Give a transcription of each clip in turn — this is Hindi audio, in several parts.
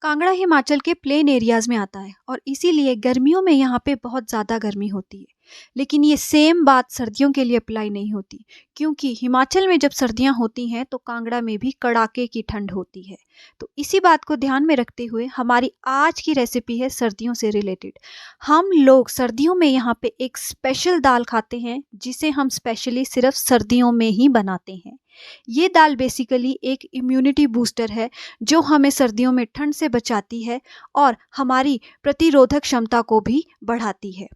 कांगड़ा हिमाचल के प्लेन एरियाज में आता है और इसीलिए गर्मियों में यहाँ पे बहुत ज़्यादा गर्मी होती है। लेकिन ये सेम बात सर्दियों के लिए अप्लाई नहीं होती, क्योंकि हिमाचल में जब सर्दियाँ होती हैं तो कांगड़ा में भी कड़ाके की ठंड होती है। तो इसी बात को ध्यान में रखते हुए हमारी आज की रेसिपी है सर्दियों से रिलेटेड। हम लोग सर्दियों में यहाँ पे एक स्पेशल दाल खाते हैं जिसे हम स्पेशली सिर्फ सर्दियों में ही बनाते हैं। ये दाल बेसिकली एक इम्यूनिटी बूस्टर है जो हमें सर्दियों में ठंड से बचाती है और हमारी प्रतिरोधक क्षमता को भी बढ़ाती है।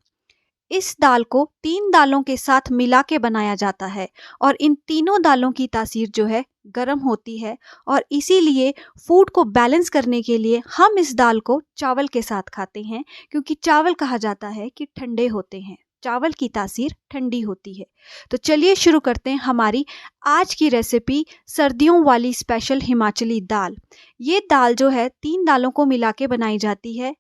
इस दाल को 3 दालों के साथ मिला के बनाया जाता है और इन तीनों दालों की तासीर जो है गर्म होती है और इसीलिए फूड को बैलेंस करने के लिए हम इस दाल को चावल के साथ खाते हैं, क्योंकि चावल कहा जाता है कि ठंडे होते हैं, चावल की तासीर ठंडी होती है। तो चलिए शुरू करते हैं हमारी आज की रेसिपी, सर्दियों वाली स्पेशल हिमाचली दाल। ये दाल जो है 3 दालों को मिला के बनाई जाती है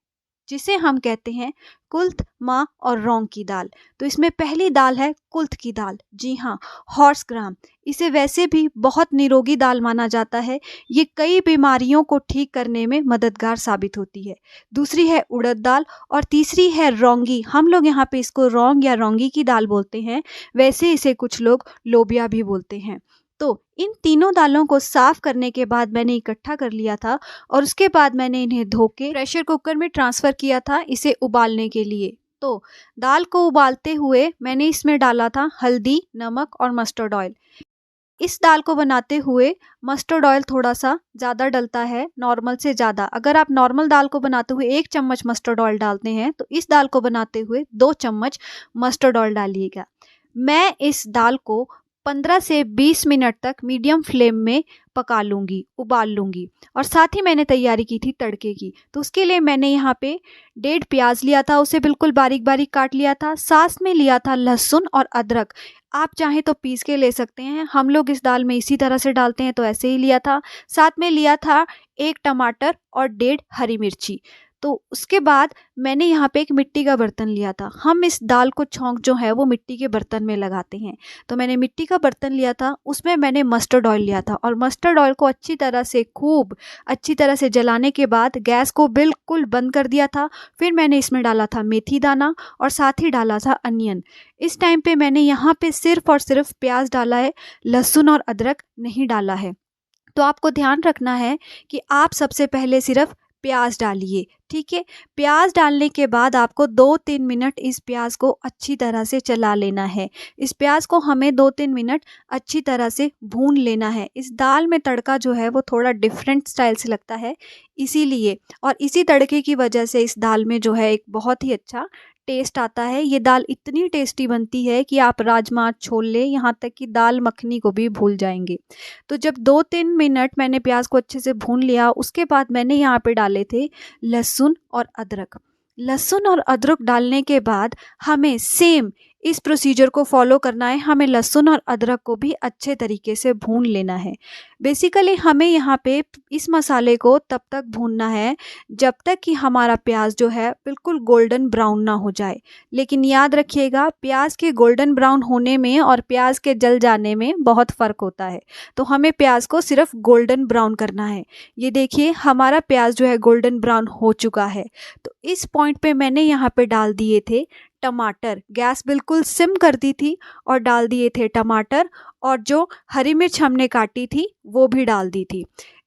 जिसे हम कहते हैं कुल्थ, माँ और रौंग की दाल। तो इसमें पहली दाल है कुल्थ की दाल। जी हाँ, हॉर्स ग्राम। इसे वैसे भी बहुत निरोगी दाल माना जाता है। ये कई बीमारियों को ठीक करने में मददगार साबित होती है। दूसरी है उड़द दाल और तीसरी है रौंगी। हम लोग यहाँ पे इसको रौंग या रौंगी की दाल बोलते हैं, वैसे इसे कुछ लोग लोबिया भी बोलते हैं। तो इन तीनों दालों को साफ करने के बाद मैंने इकट्ठा कर लिया था और उसके बाद मैंने इन्हें धो के प्रेशर कुकर में ट्रांसफ़र किया था इसे उबालने के लिए। तो दाल को उबालते हुए मैंने इसमें डाला था हल्दी, नमक और मस्टर्ड ऑयल। इस दाल को बनाते हुए मस्टर्ड ऑयल थोड़ा सा ज़्यादा डलता है, नॉर्मल से ज़्यादा। अगर आप नॉर्मल दाल को बनाते हुए 1 चम्मच मस्टर्ड ऑयल डालते हैं तो इस दाल को बनाते हुए 2 चम्मच मस्टर्ड ऑयल डालिएगा। मैं इस दाल को 15 से 20 मिनट तक मीडियम फ्लेम में पका लूँगी, उबाल लूँगी। और साथ ही मैंने तैयारी की थी तड़के की। तो उसके लिए मैंने यहाँ पे 1.5 प्याज लिया था, उसे बिल्कुल बारीक बारीक काट लिया था। साथ में लिया था लहसुन और अदरक। आप चाहें तो पीस के ले सकते हैं, हम लोग इस दाल में इसी तरह से डालते हैं तो ऐसे ही लिया था। साथ में लिया था 1 टमाटर और 1.5 हरी मिर्ची। तो उसके बाद मैंने यहाँ पे एक मिट्टी का बर्तन लिया था। हम इस दाल को छौंक जो है वो मिट्टी के बर्तन में लगाते हैं। तो मैंने मिट्टी का बर्तन लिया था, उसमें मैंने मस्टर्ड ऑयल लिया था और मस्टर्ड ऑयल को खूब अच्छी तरह से जलाने के बाद गैस को बिल्कुल बंद कर दिया था। फिर मैंने इसमें डाला था मेथी दाना और साथ ही डाला था अनियन। इस टाइम पे मैंने यहाँ पे सिर्फ और सिर्फ प्याज डाला है, लहसुन और अदरक नहीं डाला है। तो आपको ध्यान रखना है कि आप सबसे पहले सिर्फ प्याज डालिए, ठीक है। प्याज डालने के बाद आपको 2-3 मिनट इस प्याज को अच्छी तरह से चला लेना है। इस प्याज को हमें 2-3 मिनट अच्छी तरह से भून लेना है। इस दाल में तड़का जो है वो थोड़ा डिफरेंट स्टाइल से लगता है, इसीलिए और इसी तड़के की वजह से इस दाल में जो है एक बहुत ही अच्छा टेस्ट आता है। ये दाल इतनी टेस्टी बनती है कि आप राजमा, छोले, यहाँ तक कि दाल मखनी को भी भूल जाएंगे। तो जब 2-3 मिनट मैंने प्याज को अच्छे से भून लिया, उसके बाद मैंने यहाँ पे डाले थे लहसुन और अदरक। लहसुन और अदरक डालने के बाद हमें सेम इस प्रोसीजर को फॉलो करना है। हमें लहसुन और अदरक को भी अच्छे तरीके से भून लेना है। बेसिकली हमें यहाँ पे इस मसाले को तब तक भूनना है जब तक कि हमारा प्याज जो है बिल्कुल गोल्डन ब्राउन ना हो जाए। लेकिन याद रखिएगा, प्याज के गोल्डन ब्राउन होने में और प्याज के जल जाने में बहुत फ़र्क होता है। तो हमें प्याज को सिर्फ गोल्डन ब्राउन करना है। ये देखिए हमारा प्याज जो है गोल्डन ब्राउन हो चुका है। तो इस पॉइंट पे मैंने यहाँ पे डाल दिए थे टमाटर। गैस बिल्कुल सिम कर दी थी और डाल दिए थे टमाटर, और जो हरी मिर्च हमने काटी थी वो भी डाल दी थी।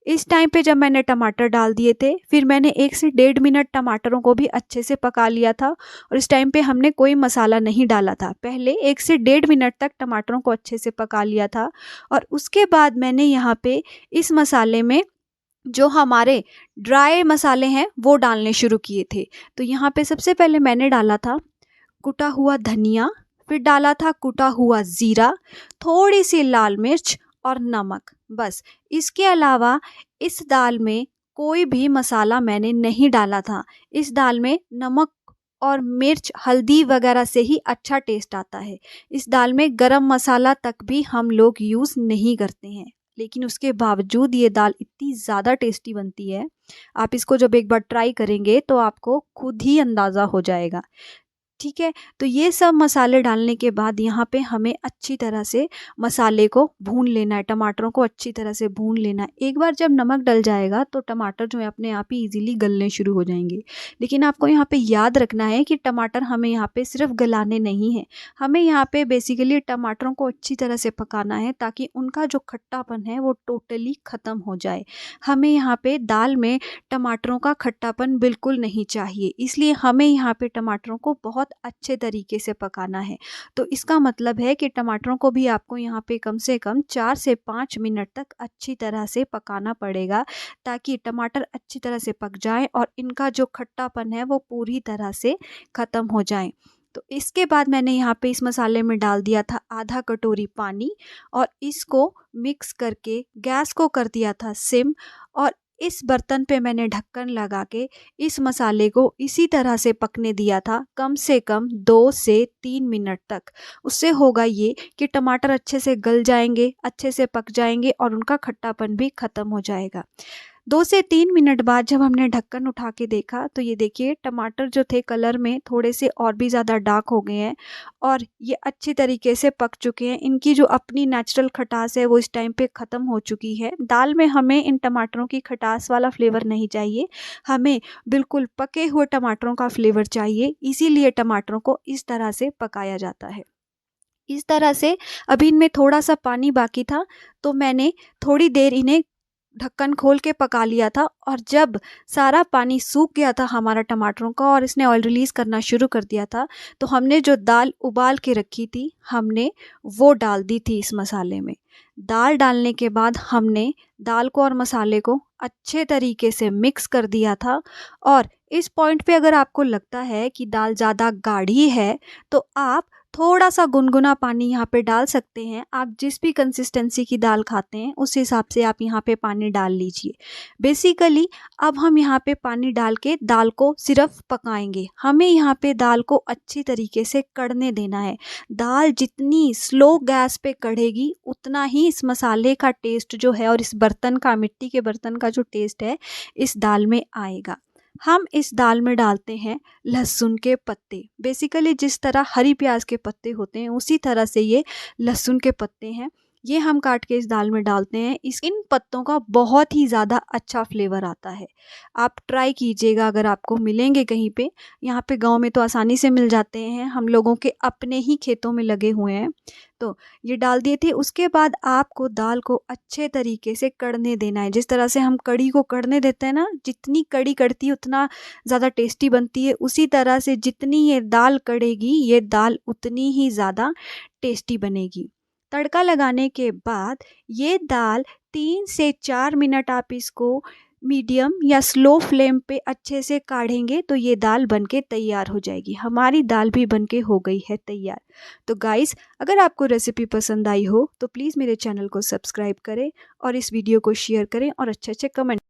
इस टाइम पे जब मैंने टमाटर डाल दिए थे, फिर मैंने 1 से 1.5 मिनट टमाटरों को भी अच्छे से पका लिया था और इस टाइम पे हमने कोई मसाला नहीं डाला था। पहले 1 से 1.5 मिनट तक टमाटरों को अच्छे से पका लिया था और उसके बाद मैंने यहाँ पे इस मसाले में जो हमारे ड्राई मसाले हैं वो डालने शुरू किए थे। तो यहाँ पे सबसे पहले मैंने डाला था कुटा हुआ धनिया, फिर डाला था कुटा हुआ ज़ीरा, थोड़ी सी लाल मिर्च और नमक, बस। इसके अलावा इस दाल में कोई भी मसाला मैंने नहीं डाला था। इस दाल में नमक और मिर्च, हल्दी वगैरह से ही अच्छा टेस्ट आता है। इस दाल में गरम मसाला तक भी हम लोग यूज़ नहीं करते हैं, लेकिन उसके बावजूद ये दाल इतनी ज़्यादा टेस्टी बनती है। आप इसको जब एक बार ट्राई करेंगे तो आपको खुद ही अंदाज़ा हो जाएगा। ठीक है, तो ये सब मसाले डालने के बाद यहाँ पे हमें अच्छी तरह से मसाले को भून लेना है, टमाटरों को अच्छी तरह से भून लेना है। एक बार जब नमक डल जाएगा तो टमाटर जो है अपने आप ही ईज़िली गलने शुरू हो जाएंगे। लेकिन आपको यहाँ पे याद रखना है कि टमाटर हमें यहाँ पे सिर्फ गलाने नहीं हैं, हमें यहाँ पे बेसिकली टमाटरों को अच्छी तरह से पकाना है ताकि उनका जो खट्टापन है वो टोटली ख़त्म हो जाए। हमें यहाँ पे दाल में टमाटरों का खट्टापन बिल्कुल नहीं चाहिए, इसलिए हमें यहाँ पे टमाटरों को बहुत अच्छे तरीके से पकाना है। तो इसका मतलब है कि टमाटरों को भी आपको यहाँ पे कम से कम 4 से 5 मिनट तक अच्छी तरह से पकाना पड़ेगा, ताकि टमाटर अच्छी तरह से पक जाए और इनका जो खट्टापन है वो पूरी तरह से ख़त्म हो जाए। तो इसके बाद मैंने यहाँ पे इस मसाले में डाल दिया था आधा कटोरी पानी और इसको मिक्स करके गैस को कर दिया था सिम, और इस बर्तन पे मैंने ढक्कन लगा के इस मसाले को इसी तरह से पकने दिया था कम से कम 2 से 3 मिनट तक। उससे होगा ये कि टमाटर अच्छे से गल जाएंगे, अच्छे से पक जाएंगे और उनका खट्टापन भी ख़त्म हो जाएगा। 2 से 3 मिनट बाद जब हमने ढक्कन उठा के देखा तो ये देखिए टमाटर जो थे कलर में थोड़े से और भी ज़्यादा डार्क हो गए हैं और ये अच्छी तरीके से पक चुके हैं। इनकी जो अपनी नेचुरल खटास है वो इस टाइम पे ख़त्म हो चुकी है। दाल में हमें इन टमाटरों की खटास वाला फ्लेवर नहीं चाहिए, हमें बिल्कुल पके हुए टमाटरों का फ्लेवर चाहिए, इसीलिए टमाटरों को इस तरह से पकाया जाता है। इस तरह से अभी इनमें थोड़ा सा पानी बाकी था तो मैंने थोड़ी देर इन्हें ढक्कन खोल के पका लिया था, और जब सारा पानी सूख गया था हमारा टमाटरों का और इसने ऑयल रिलीज़ करना शुरू कर दिया था, तो हमने जो दाल उबाल के रखी थी हमने वो डाल दी थी इस मसाले में। दाल डालने के बाद हमने दाल को और मसाले को अच्छे तरीके से मिक्स कर दिया था, और इस पॉइंट पे अगर आपको लगता है कि दाल ज़्यादा गाढ़ी है तो आप थोड़ा सा गुनगुना पानी यहाँ पे डाल सकते हैं। आप जिस भी कंसिस्टेंसी की दाल खाते हैं उस हिसाब से आप यहाँ पे पानी डाल लीजिए। बेसिकली अब हम यहाँ पे पानी डाल के दाल को सिर्फ पकाएंगे, हमें यहाँ पे दाल को अच्छी तरीके से कढ़ने देना है। दाल जितनी स्लो गैस पे कढ़ेगी उतना ही इस मसाले का टेस्ट जो है और इस बर्तन का, मिट्टी के बर्तन का जो टेस्ट है इस दाल में आएगा। हम इस दाल में डालते हैं लहसुन के पत्ते। बेसिकली जिस तरह हरी प्याज के पत्ते होते हैं उसी तरह से ये लहसुन के पत्ते हैं, ये हम काट के इस दाल में डालते हैं। इन पत्तों का बहुत ही ज़्यादा अच्छा फ्लेवर आता है, आप ट्राई कीजिएगा अगर आपको मिलेंगे कहीं पे। यहाँ पे गांव में तो आसानी से मिल जाते हैं, हम लोगों के अपने ही खेतों में लगे हुए हैं। तो ये डाल दिए थे। उसके बाद आपको दाल को अच्छे तरीके से कढ़ने देना है, जिस तरह से हम कढ़ी को कढ़ने देते हैं ना, जितनी कढ़ी कढ़ती है उतना ज़्यादा टेस्टी बनती है, उसी तरह से जितनी ये दाल कढ़ेगी ये दाल उतनी ही ज़्यादा टेस्टी बनेगी। तड़का लगाने के बाद ये दाल 3 से 4 मिनट आप इसको मीडियम या स्लो फ्लेम पे अच्छे से काढ़ेंगे तो ये दाल बनके तैयार हो जाएगी। हमारी दाल भी बनके हो गई है तैयार। तो गाइस, अगर आपको रेसिपी पसंद आई हो तो प्लीज़ मेरे चैनल को सब्सक्राइब करें और इस वीडियो को शेयर करें और अच्छे अच्छे कमेंट